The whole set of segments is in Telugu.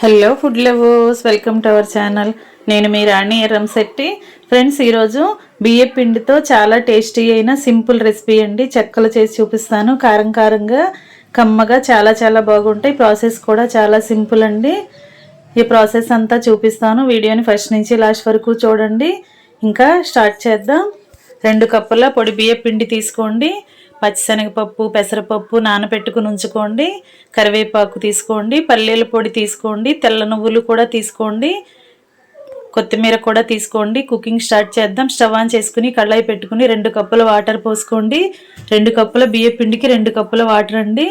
Hello food lovers, welcome to our channel. నేను మీ రాణి ఎర్రంశెట్టి. ఫ్రెండ్స్, ఈరోజు బియ్యం పిండితో చాలా టేస్టీ అయిన సింపుల్ రెసిపీ అండి. చెక్కలు చేసి చూపిస్తాను. కారం కారంగా కమ్మగా చాలా చాలా బాగుంటాయి. ప్రాసెస్ కూడా చాలా సింపుల్ అండి. ఈ ప్రాసెస్ అంతా చూపిస్తాను. వీడియోని ఫస్ట్ నుంచి లాస్ట్ వరకు చూడండి. ఇంకా స్టార్ట్ చేద్దాం. 2 కప్పుల పొడి బియ్యం పిండి తీసుకోండి. పచ్చిశనగపప్పు, పెసరపప్పు నానబెట్టుకుని ఉంచుకోండి. కరివేపాకు తీసుకోండి. పల్లీల పొడి తీసుకోండి. తెల్ల నువ్వులు కూడా తీసుకోండి. కొత్తిమీర కూడా తీసుకోండి. కుకింగ్ స్టార్ట్ చేద్దాం. స్టవ్ ఆన్ చేసుకుని కళాయి పెట్టుకుని 2 కప్పుల వాటర్ పోసుకోండి. 2 కప్పుల బియ్యం పిండికి 2 కప్పుల వాటర్ అండి.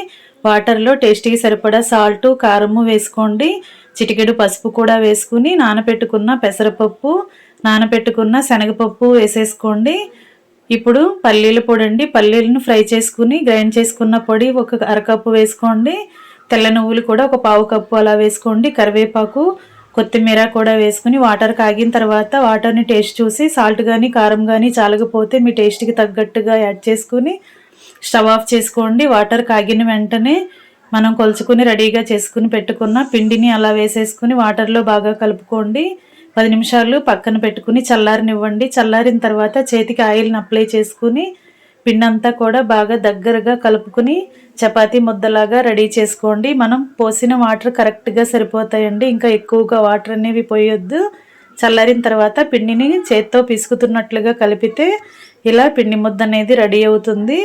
వాటర్లో టేస్టీకి సరిపడా సాల్ట్, కారము వేసుకోండి. చిటికెడు పసుపు కూడా వేసుకుని నానబెట్టుకున్న పెసరపప్పు, నానబెట్టుకున్న శనగపప్పు వేసేసుకోండి. ఇప్పుడు పల్లీల పొడి అండి. పల్లీలను ఫ్రై చేసుకుని గ్రైండ్ చేసుకున్న పొడి 1 అరకప్పు వేసుకోండి. తెల్ల నువ్వులు కూడా 1 పావు కప్పు అలా వేసుకోండి. కరివేపాకు, కొత్తిమీర కూడా వేసుకుని వాటర్ కాగిన తర్వాత వాటర్ని టేస్ట్ చూసి సాల్ట్ కానీ కారం కానీ చాలకపోతే మీ టేస్ట్కి తగ్గట్టుగా యాడ్ చేసుకుని స్టవ్ ఆఫ్ చేసుకోండి. వాటర్ కాగిన వెంటనే మనం కొలుచుకుని రెడీగా చేసుకుని పెట్టుకున్న పిండిని అలా వేసేసుకుని వాటర్లో బాగా కలుపుకోండి. 10 నిమిషాలు పక్కన పెట్టుకుని చల్లారనివ్వండి. చల్లారిన తర్వాత చేతికి ఆయిల్ని అప్లై చేసుకుని పిండి అంతా కూడా బాగా దగ్గరగా కలుపుకుని చపాతీ ముద్దలాగా రెడీ చేసుకోండి. మనం పోసిన వాటర్ కరెక్ట్గా సరిపోతాయండి. ఇంకా ఎక్కువగా వాటర్ అనేవి పోయొద్దు. చల్లారిన తర్వాత పిండిని చేత్తో పిసుకుతున్నట్లుగా కలిపితే ఇలా పిండి ముద్ద అనేది రెడీ అవుతుంది.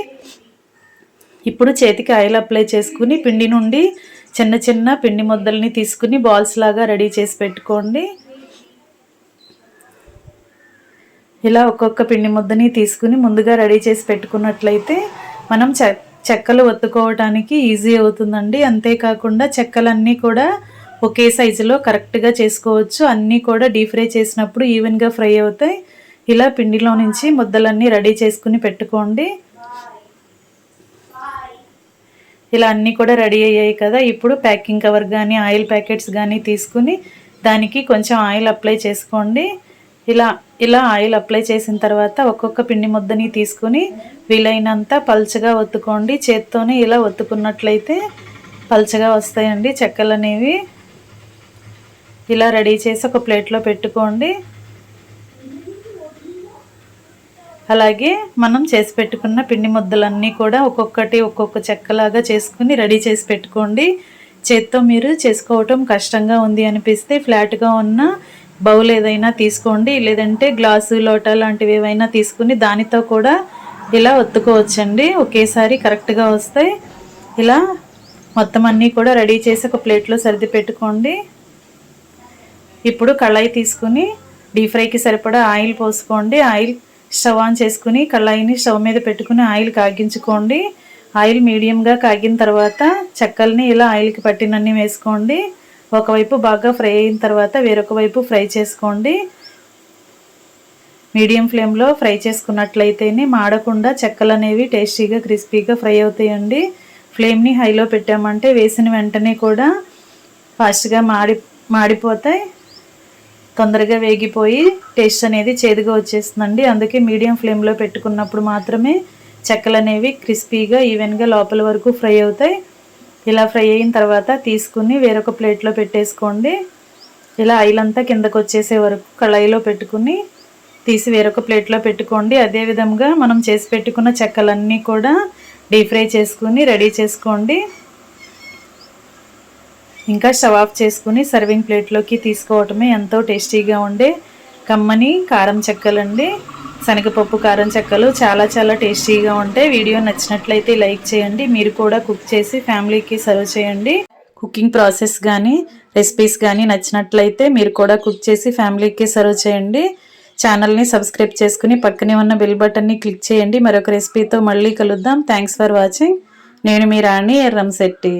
ఇప్పుడు చేతికి ఆయిల్ అప్లై చేసుకుని పిండి నుండి చిన్న చిన్న పిండి ముద్దల్ని తీసుకుని బాల్స్ లాగా రెడీ చేసి పెట్టుకోండి. ఇలా ఒక్కొక్క పిండి ముద్దని తీసుకుని ముందుగా రెడీ చేసి పెట్టుకున్నట్లయితే మనం చెక్కలు ఒత్తుకోవడానికి ఈజీ అవుతుందండి. అంతేకాకుండా చెక్కలన్నీ కూడా ఒకే సైజులో కరెక్ట్గా చేసుకోవచ్చు. అన్నీ కూడా డీప్ ఫ్రై చేసినప్పుడు ఈవెన్గా ఫ్రై అవుతాయి. ఇలా పిండిలో నుంచి ముద్దలన్నీ రెడీ చేసుకుని పెట్టుకోండి. ఇలా అన్నీ కూడా రెడీ అయ్యాయి కదా. ఇప్పుడు ప్యాకింగ్ కవర్ కానీ ఆయిల్ ప్యాకెట్స్ కానీ తీసుకుని దానికి కొంచెం ఆయిల్ అప్లై చేసుకోండి. ఇలా ఆయిల్ అప్లై చేసిన తర్వాత ఒక్కొక్క పిండి ముద్దని తీసుకుని వీలైనంత పల్చగా ఒత్తుకోండి. చేత్తోనే ఇలా ఒత్తుకున్నట్లయితే పల్చగా వస్తాయండి చెక్కలు అనేవి. ఇలా రెడీ చేసి ఒక ప్లేట్లో పెట్టుకోండి. అలాగే మనం చేసి పెట్టుకున్న పిండి ముద్దలన్నీ కూడా ఒక్కొక్కటి ఒక్కొక్క చెక్కలాగా చేసుకుని రెడీ చేసి పెట్టుకోండి. చేత్తో మీరు చేసుకోవటం కష్టంగా ఉంది అనిపిస్తే ఫ్లాట్గా ఉన్న బౌల్ ఏదైనా తీసుకోండి. లేదంటే గ్లాసు, లోటా లాంటివి ఏవైనా తీసుకుని దానితో కూడా ఇలా ఒత్తుకోవచ్చండి. ఒకేసారి కరెక్ట్గా వస్తాయి. ఇలా మొత్తం అన్నీ కూడా రెడీ చేసి ఒక ప్లేట్లో సర్ది పెట్టుకోండి. ఇప్పుడు కళాయి తీసుకుని డీప్ ఫ్రైకి సరిపడా ఆయిల్ పోసుకోండి. ఆయిల్ స్టవ్ ఆన్ చేసుకుని కళాయిని స్టవ్ మీద పెట్టుకుని ఆయిల్ కాగించుకోండి. ఆయిల్ మీడియంగా కాగిన తర్వాత చెక్కల్ని ఇలా ఆయిల్కి పట్టినన్ని వేసుకోండి. ఒకవైపు బాగా ఫ్రై అయిన తర్వాత వేరొక వైపు ఫ్రై చేసుకోండి. మీడియం ఫ్లేమ్లో ఫ్రై చేసుకున్నట్లయితేనే మాడకుండా చెక్కలు అనేవి టేస్టీగా క్రిస్పీగా ఫ్రై అవుతాయండి. ఫ్లేమ్ని హైలో పెట్టామంటే వేసిన వెంటనే కూడా ఫాస్ట్గా మాడిపోతాయి. తొందరగా వేగిపోయి టేస్ట్ అనేది చేదుగా వచ్చేస్తుందండి. అందుకే మీడియం ఫ్లేమ్లో పెట్టుకున్నప్పుడు మాత్రమే చెక్కలు అనేవి క్రిస్పీగా ఈవెన్గా లోపల వరకు ఫ్రై అవుతాయి. ఇలా ఫ్రై అయిన తర్వాత తీసుకుని వేరొక ప్లేట్లో పెట్టేసుకోండి. ఇలా ఆయిల్ అంతా కిందకు వచ్చేసే వరకు కళాయిలో పెట్టుకుని తీసి వేరొక ప్లేట్లో పెట్టుకోండి. అదేవిధంగా మనం చేసి పెట్టుకున్న చెక్కలన్నీ కూడా డీప్ ఫ్రై చేసుకుని రెడీ చేసుకోండి. ఇంకా స్టవ్ ఆఫ్ చేసుకుని సర్వింగ్ ప్లేట్లోకి తీసుకోవటమే ఎంతో టేస్టీగా ఉండే కమ్మని కారం చెక్కలండి. శనగపప్పు కారం చెక్కలు చాలా చాలా టేస్టీగా ఉంటాయి. వీడియో నచ్చినట్లయితే లైక్ చేయండి. మీరు కూడా కుక్ చేసి ఫ్యామిలీకి సర్వ్ చేయండి. కుకింగ్ ప్రాసెస్ కానీ రెసిపీస్ కానీ నచ్చినట్లయితే మీరు కూడా కుక్ చేసి ఫ్యామిలీకి సర్వ్ చేయండి. ఛానల్ని సబ్స్క్రైబ్ చేసుకుని పక్కనే ఉన్న బెల్ బటన్ని క్లిక్ చేయండి. మరొక రెసిపీతో మళ్ళీ కలుద్దాం. Thanks for watching. నేను మీ రాణి ఎర్రంశెట్టి.